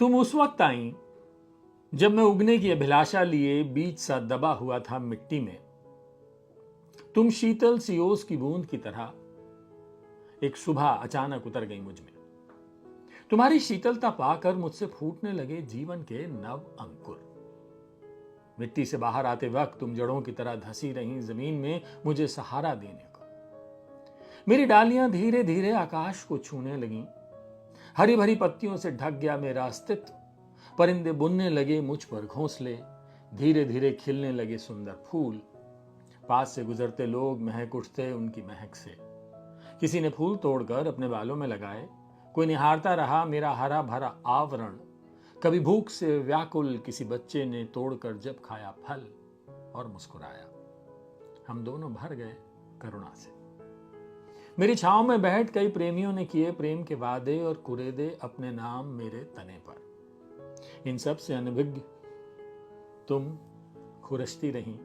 तुम उस वक्त आई जब मैं उगने की अभिलाषा लिए बीज सा दबा हुआ था मिट्टी में। तुम शीतल सी ओस की बूंद की तरह एक सुबह अचानक उतर गई मुझ में। तुम्हारी शीतलता पाकर मुझसे फूटने लगे जीवन के नव अंकुर। मिट्टी से बाहर आते वक्त तुम जड़ों की तरह धसी रही जमीन में मुझे सहारा देने को। मेरी डालियां धीरे धीरे आकाश को छूने लगीं। हरी भरी पत्तियों से ढक गया मेरा अस्तित्व। परिंदे बुनने लगे मुझ पर घोंसले। धीरे धीरे खिलने लगे सुंदर फूल। पास से गुजरते लोग महक उठते उनकी महक से। किसी ने फूल तोड़कर अपने बालों में लगाए। कोई निहारता रहा मेरा हरा भरा आवरण। कभी भूख से व्याकुल किसी बच्चे ने तोड़कर जब खाया फल और मुस्कुराया। हम दोनों भर गए करुणा से। मेरी छांव में बैठ कई प्रेमियों ने किए प्रेम के वादे और कुरेदे अपने नाम मेरे तने पर। इन सब से अनभिज्ञ तुम खुरसती रही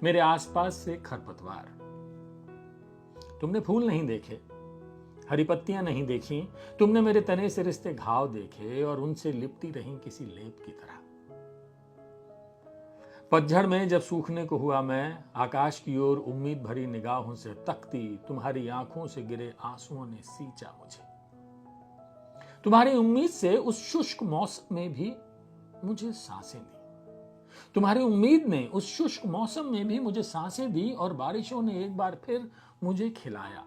मेरे आसपास से खरपतवार। तुमने फूल नहीं देखे, हरी पत्तियां नहीं देखी। तुमने मेरे तने से रिश्ते घाव देखे और उनसे लिपटी रही किसी लेप की तरह। पतझड़ में जब सूखने को हुआ मैं आकाश की ओर उम्मीद भरी निगाहों से तकती, तुम्हारी आंखों से गिरे आंसुओं ने सींचा मुझे। तुम्हारी उम्मीद से उस शुष्क मौसम में भी मुझे सांसें दी। तुम्हारी उम्मीद ने उस शुष्क मौसम में भी मुझे सांसें दी और बारिशों ने एक बार फिर मुझे खिलाया।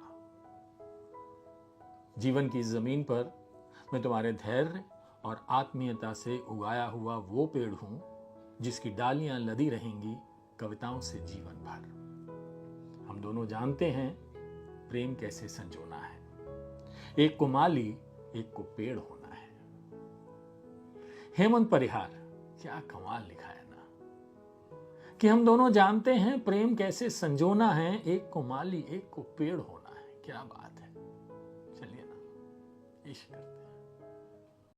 जीवन की जमीन पर मैं तुम्हारे धैर्य और आत्मीयता से उगाया हुआ वो पेड़ हूं जिसकी डालियां लदी रहेंगी कविताओं से जीवन भर। हम दोनों जानते हैं प्रेम कैसे संजोना है। एक को माली एक को पेड़ होना है। हेमंत परिहार, क्या कमाल लिखा है ना, कि हम दोनों जानते हैं प्रेम कैसे संजोना है। एक को माली एक को पेड़ होना है। क्या बात है। चलिए ना, इश्क करते हैं।